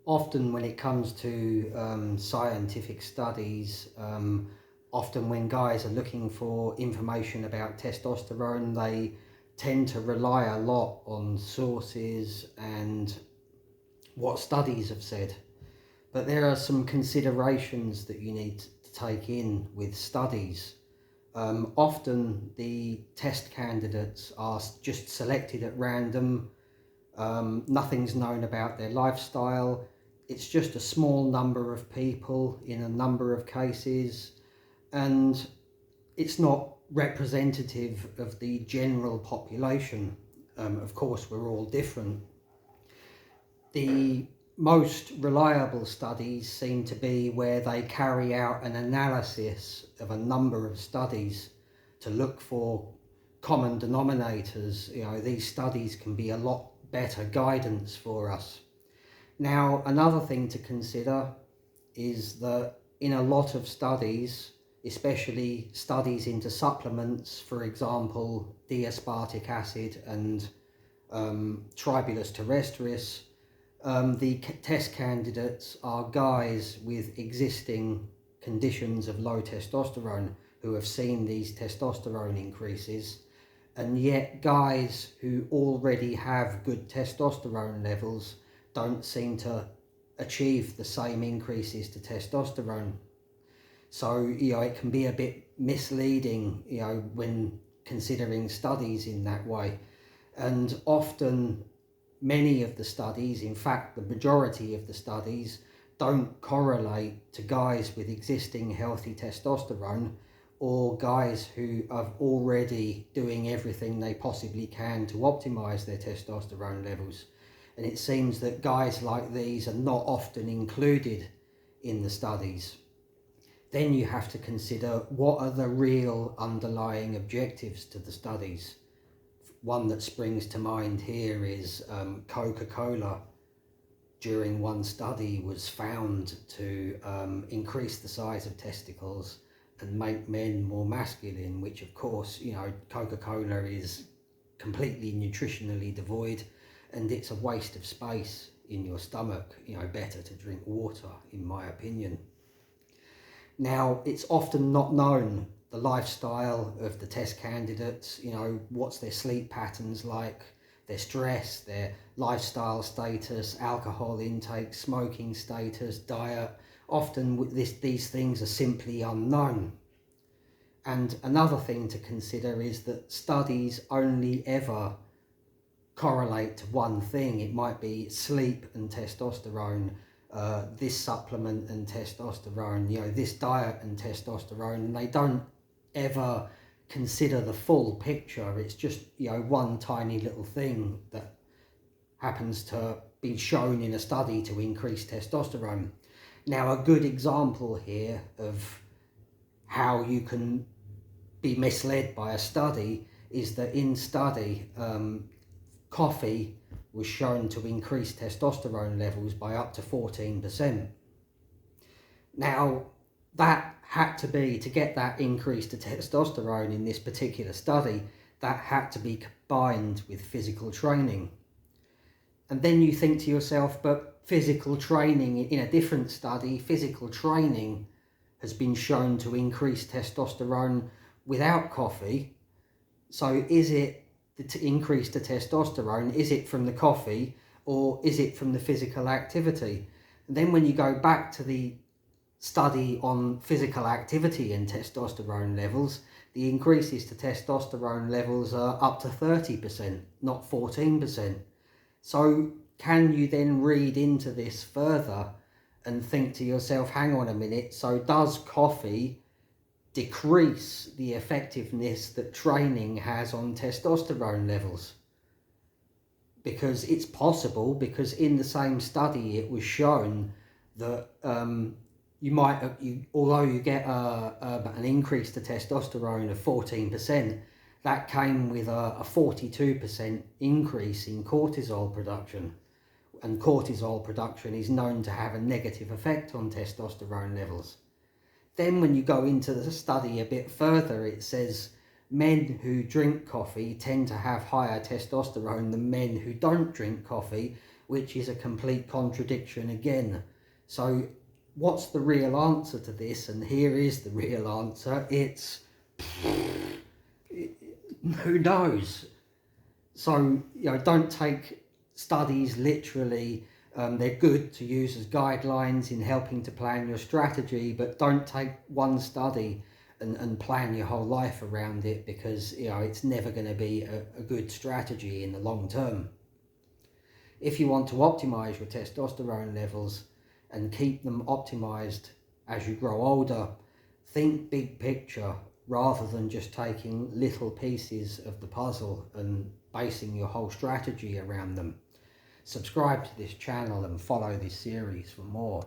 Often when it comes to scientific studies, often when guys are looking for information about testosterone, they tend to rely a lot on sources and what studies have said. But there are some considerations that you need to take in with studies. Often the test candidates are just selected at random. Nothing's known about their lifestyle. It's just a small number of people in a number of cases, and it's not representative of the general population. Of course, we're all different. The most reliable studies seem to be where they carry out an analysis of a number of studies to look for common denominators. These studies can be a lot better guidance for us. Now, another thing to consider is that in a lot of studies, especially studies into supplements, for example, D-aspartic acid and tribulus terrestris, the test candidates are guys with existing conditions of low testosterone who have seen these testosterone increases, and yet guys who already have good testosterone levels don't seem to achieve the same increases to testosterone. So, it can be a bit misleading, when considering studies in that way. And often many of the studies, in fact, the majority of the studies, don't correlate to guys with existing healthy testosterone or guys who are already doing everything they possibly can to optimize their testosterone levels. And it seems that guys like these are not often included in the studies. Then you have to consider what are the real underlying objectives to the studies. One that springs to mind here is Coca-Cola during one study was found to increase the size of testicles and make men more masculine, which of course, Coca-Cola is completely nutritionally devoid and it's a waste of space in your stomach. Better to drink water, in my opinion. Now, it's often not known the lifestyle of the test candidates, what's their sleep patterns like, their stress, their lifestyle status, alcohol intake, smoking status, diet. Often these things are simply unknown. And another thing to consider is that studies only ever correlate to one thing. It might be sleep and testosterone, this supplement and testosterone, this diet and testosterone, and they don't ever consider the full picture. It's just, one tiny little thing that happens to be shown in a study to increase testosterone. Now, a good example here of how you can be misled by a study is that in study, coffee was shown to increase testosterone levels by up to 14%. Now, that had to be, to get that increase to testosterone in this particular study, that had to be combined with physical training. And then you think to yourself, but physical training, in a different study, physical training has been shown to increase testosterone without coffee. So is it the increase to testosterone, is it from the coffee or is it from the physical activity? And then when you go back to the study on physical activity and testosterone levels, the increases to testosterone levels are up to 30%, not 14%. So can you then read into this further and think to yourself, hang on a minute, so does coffee decrease the effectiveness that training has on testosterone levels? Because it's possible, because in the same study it was shown that although you get an increase to testosterone of 14%, that came with a 42% increase in cortisol production. And cortisol production is known to have a negative effect on testosterone levels. Then when you go into the study a bit further, it says men who drink coffee tend to have higher testosterone than men who don't drink coffee, which is a complete contradiction again. So what's the real answer to this? And here is the real answer. It's who knows? So, don't take studies literally. They're good to use as guidelines in helping to plan your strategy, but don't take one study and plan your whole life around it, because it's never going to be a good strategy in the long term. If you want to optimize your testosterone levels and keep them optimized as you grow older, think big picture rather than just taking little pieces of the puzzle and basing your whole strategy around them. Subscribe to this channel and follow this series for more.